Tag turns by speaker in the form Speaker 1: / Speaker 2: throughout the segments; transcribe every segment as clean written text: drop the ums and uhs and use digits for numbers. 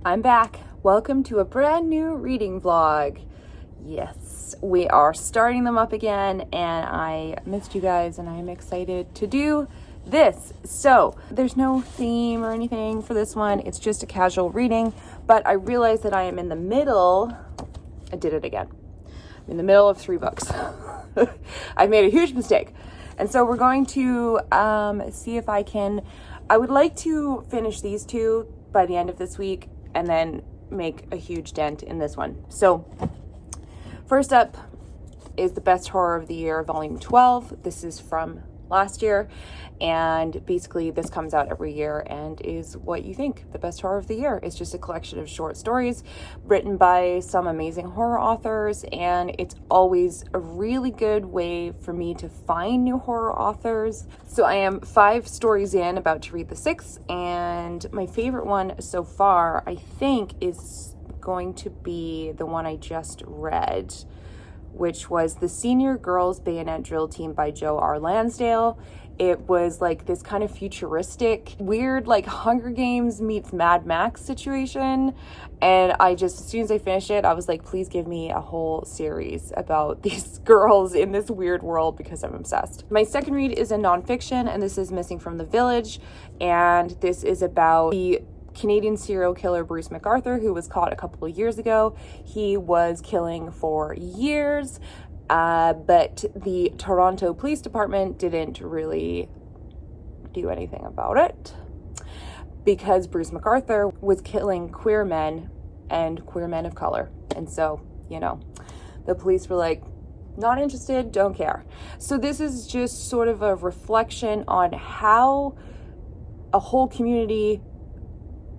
Speaker 1: I'm back. Welcome to a brand new reading vlog. Yes, we are starting them up again, and I missed you guys, and I'm excited to do this. So there's no theme or anything for this one. It's just a casual reading, but I realized that I am in the middle. I did it again. I'm in the middle of 3 books. I've made a huge mistake. And so we're going to see if I would like to finish these 2 by the end of this week and then make a huge dent in this one. So first up is The Best Horror of the Year, Volume 12. This is from last year, and basically this comes out every year and is what you think. The Best Horror of the Year is just a collection of short stories written by some amazing horror authors, and it's always a really good way for me to find new horror authors. So I am 5 stories in, about to read the 6th, and my favorite one so far, I think, is going to be the one I just read, which was The Senior Girls Bayonet Drill Team by Joe R. Lansdale. It was like this kind of futuristic, weird, like Hunger Games meets Mad Max situation. And as soon as I finished it, I was like, please give me a whole series about these girls in this weird world, because I'm obsessed. My second read is a nonfiction, and this is Missing from the Village. And this is about the Canadian serial killer Bruce McArthur, who was caught a couple of years ago. He was killing for years, but the Toronto Police Department didn't really do anything about it, because Bruce McArthur was killing queer men and queer men of color. And so, the police were like, not interested, don't care. So this is just sort of a reflection on how a whole community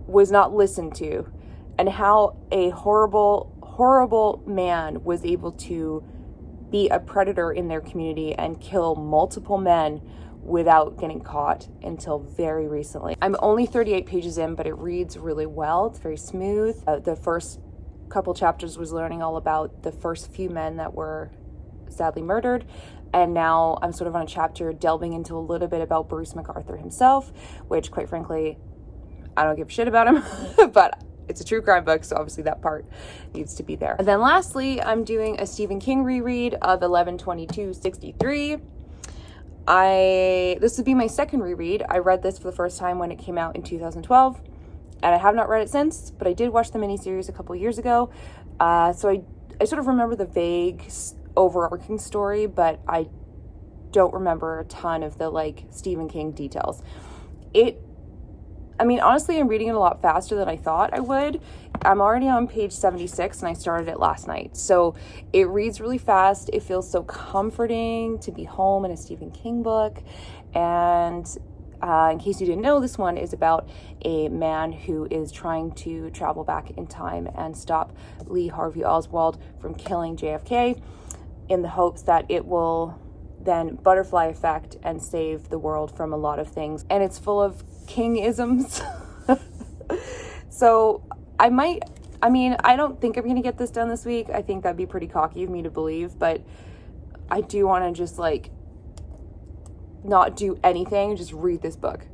Speaker 1: was not listened to, and how a horrible man was able to be a predator in their community and kill multiple men without getting caught until very recently. I'm only 38 pages in, but it reads really well. It's very smooth. The first couple chapters was learning all about the first few men that were sadly murdered, and now I'm sort of on a chapter delving into a little bit about Bruce McArthur himself, which, quite frankly, I don't give a shit about him, but it's a true crime book, so obviously that part needs to be there. And then lastly, I'm doing a Stephen King reread of 11/22/63. This would be my second reread. I read this for the first time when it came out in 2012, and I have not read it since, but I did watch the miniseries a couple years ago. So I sort of remember the vague overarching story, but I don't remember a ton of the Stephen King details. Honestly, I'm reading it a lot faster than I thought I would. I'm already on page 76, and I started it last night. So it reads really fast. It feels so comforting to be home in a Stephen King book. And in case you didn't know, this one is about a man who is trying to travel back in time and stop Lee Harvey Oswald from killing JFK, in the hopes that it will then butterfly effect and save the world from a lot of things. And it's full of King-isms. So I don't think I'm gonna get this done this week. I think that'd be pretty cocky of me to believe, but I do want to just not do anything, just read this book,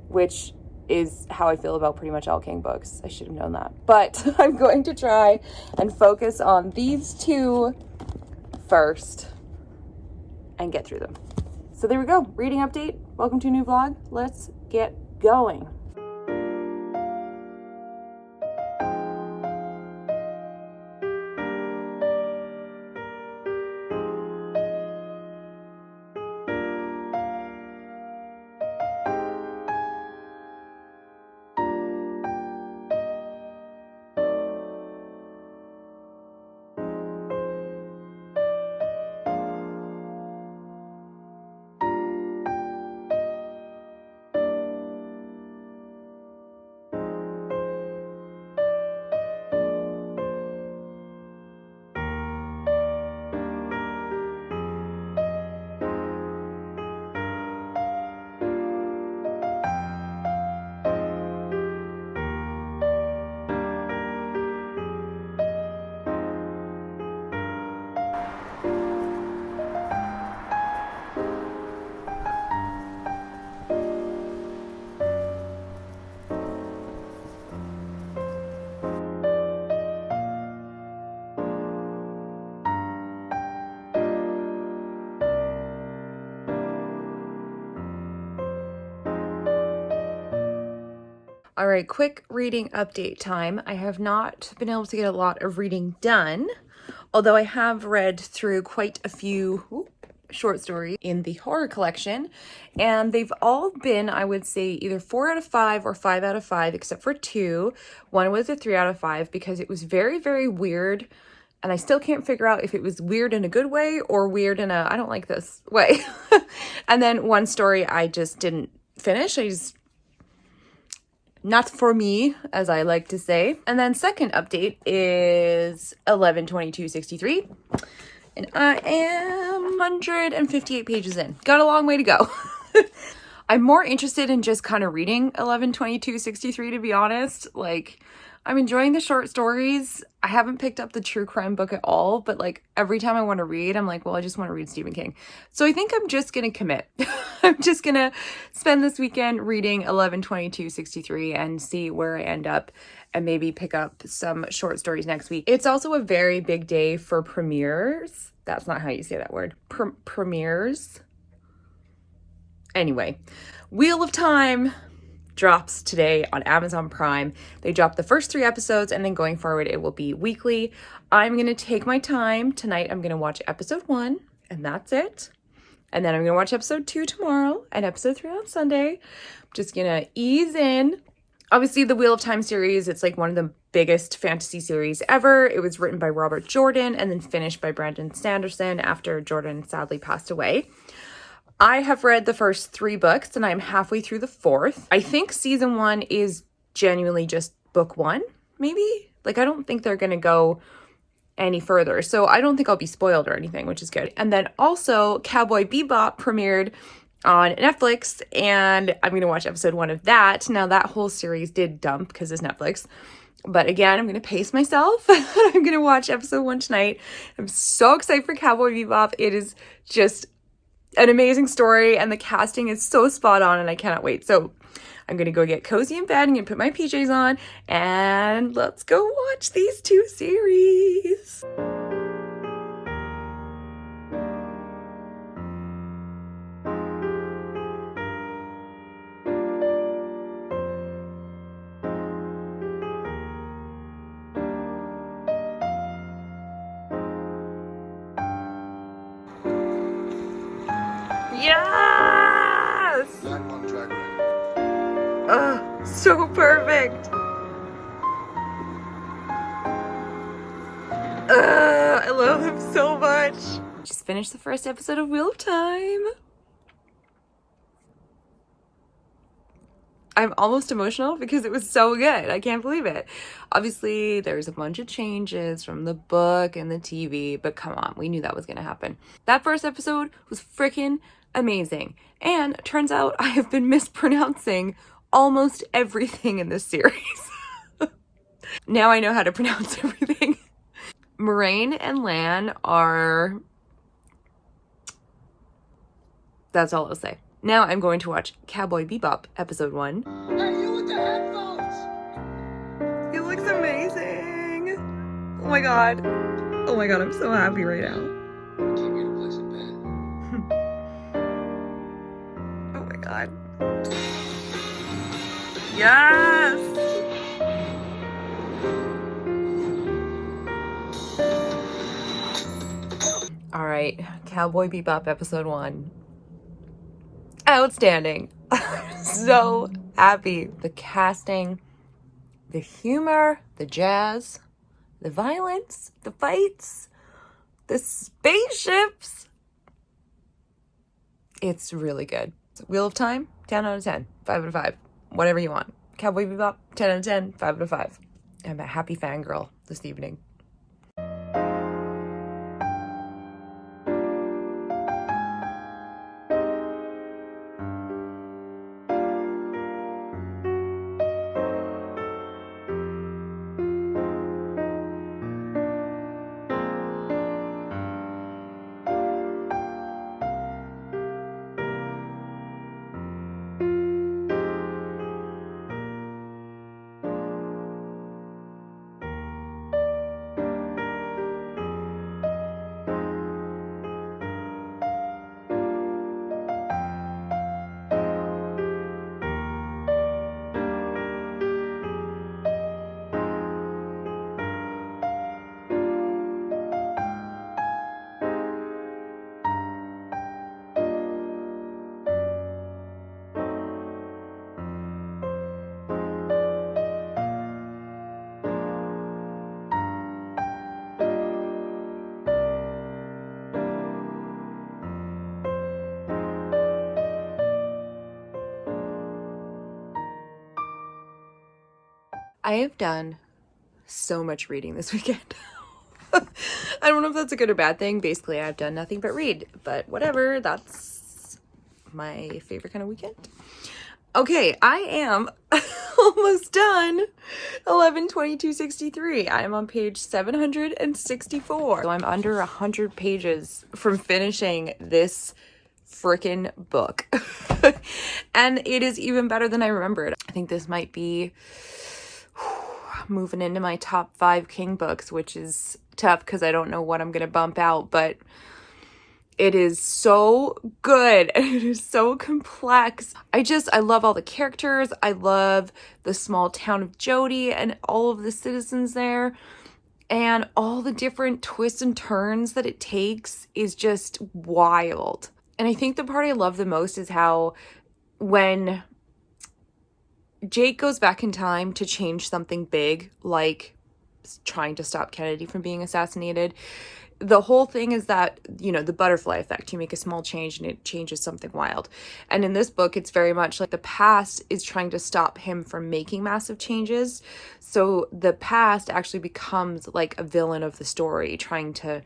Speaker 1: which is how I feel about pretty much all King books. I should have known that, but I'm going to try and focus on these 2 first and get through them. So there we go, reading update. Welcome to a new vlog. Let's get going. All right, quick reading update time. I have not been able to get a lot of reading done, although I have read through quite a few short stories in the horror collection, and they've all been, I would say, either 4 out of 5 or 5 out of 5, except for 2. One was a 3 out of 5 because it was very, very weird, and I still can't figure out if it was weird in a good way or weird in a I don't like this way. And then one story I just didn't finish. Not for me, as I like to say. And then second update is 11/22/63. And I am 158 pages in. Got a long way to go. I'm more interested in just kind of reading 11/22/63, to be honest. Like, I'm enjoying the short stories. I haven't picked up the true crime book at all, but like every time I want to read, I'm like, well, I just want to read Stephen King. So I think I'm just going to commit. I'm just going to spend this weekend reading 11/22/63 and see where I end up and maybe pick up some short stories next week. It's also a very big day for premieres. That's not how you say that word. Premieres. Anyway, Wheel of Time drops today on Amazon Prime. They dropped the first 3 episodes, and then going forward it will be weekly. I'm going to take my time. Tonight I'm going to watch episode 1, and that's it. And then I'm going to watch episode 2 tomorrow and episode 3 on Sunday. I'm just going to ease in. Obviously, the Wheel of Time series, it's like one of the biggest fantasy series ever. It was written by Robert Jordan and then finished by Brandon Sanderson after Jordan sadly passed away. I have read the first 3 books and I'm halfway through the 4th. I think season 1 is genuinely just book 1, maybe? Like, I don't think they're going to go any further. So I don't think I'll be spoiled or anything, which is good. And then also Cowboy Bebop premiered on Netflix, and I'm going to watch episode 1 of that. Now, that whole series did dump because it's Netflix. But again, I'm going to pace myself. I'm going to watch episode 1 tonight. I'm so excited for Cowboy Bebop. It is just an amazing story, and the casting is so spot on, and I cannot wait. So I'm going to go get cozy in bed and put my PJs on, and let's go watch these 2 series. Yes! So perfect. I love him so much. Just finished the first episode of Wheel of Time. I'm almost emotional because it was so good. I can't believe it. Obviously, there's a bunch of changes from the book and the TV, but come on, we knew that was going to happen. That first episode was freaking amazing. And it turns out I have been mispronouncing almost everything in this series. Now I know how to pronounce everything. Moraine and Lan are... That's all I'll say. Now I'm going to watch Cowboy Bebop episode 1.
Speaker 2: Hey, you with the headphones!
Speaker 1: He looks amazing. Oh my god. Oh my god, I'm so happy right now.
Speaker 2: Can't get a place in bed.
Speaker 1: Oh my god. Yes! All right, Cowboy Bebop episode 1. Outstanding. So happy. The casting, the humor, the jazz, the violence, the fights, the spaceships. It's really good. Wheel of Time, 10 out of 10, 5 out of 5, whatever you want. Cowboy Bebop, 10 out of 10, 5 out of 5. I'm a happy fangirl this evening. I have done so much reading this weekend. I don't know if that's a good or bad thing. Basically, I've done nothing but read, but whatever. That's my favorite kind of weekend. Okay, I am almost done 11/22/63. I am on page 764. So I'm under 100 pages from finishing this freaking book. And it is even better than I remembered. I think this might be moving into my top 5 King books, which is tough because I don't know what I'm going to bump out, but it is so good and it is so complex. I love all the characters. I love the small town of Jody and all of the citizens there, and all the different twists and turns that it takes is just wild. And I think the part I love the most is how when Jake goes back in time to change something big, like trying to stop Kennedy from being assassinated, the whole thing is that, you know, the butterfly effect. You make a small change and it changes something wild. And in this book, it's very much like the past is trying to stop him from making massive changes. So the past actually becomes like a villain of the story, trying to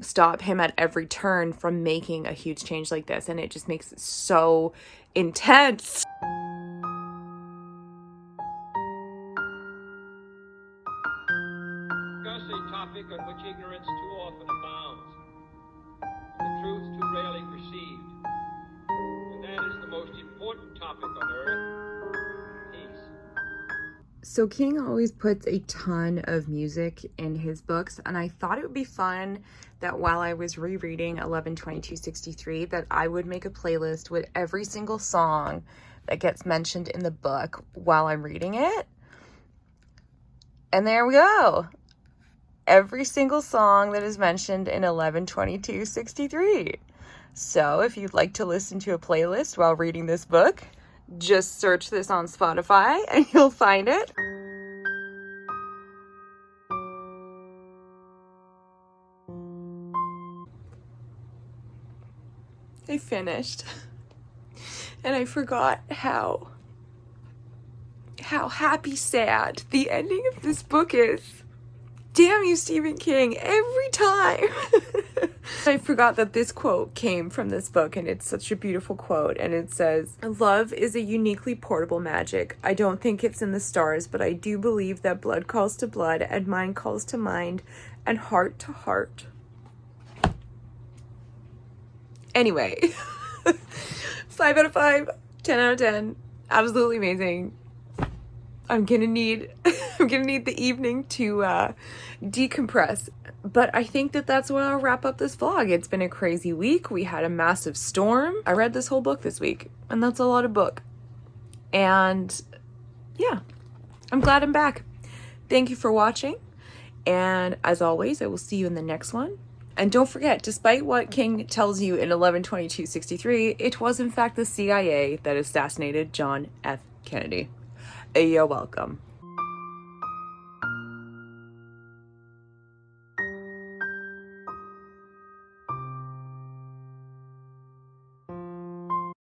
Speaker 1: stop him at every turn from making a huge change like this. And it just makes it so intense.
Speaker 3: Discuss a topic on which ignorance too often abounds, the truth too rarely perceived, and that is the most important topic on earth: peace.
Speaker 1: So King always puts a ton of music in his books, and I thought it would be fun that while I was rereading 11/22/63 that I would make a playlist with every single song that gets mentioned in the book while I'm reading it. And there we go. Every single song that is mentioned in 11/22/63. So if you'd like to listen to a playlist while reading this book, just search this on Spotify and you'll find it. I finished. And I forgot how happy sad the ending of this book is. Damn you, Stephen King, every time. I forgot that this quote came from this book, and it's such a beautiful quote, and it says, "Love is a uniquely portable magic. I don't think it's in the stars, but I do believe that blood calls to blood, and mind calls to mind, and heart to heart." Anyway, 5 out of 5, 10 out of 10, absolutely amazing. I'm gonna need the evening to decompress. But I think that that's where I'll wrap up this vlog. It's been a crazy week. We had a massive storm. I read this whole book this week, and that's a lot of book. And yeah, I'm glad I'm back. Thank you for watching. And as always, I will see you in the next one. And don't forget, despite what King tells you in 11/22/63, it was in fact the CIA that assassinated John F. Kennedy. You're welcome.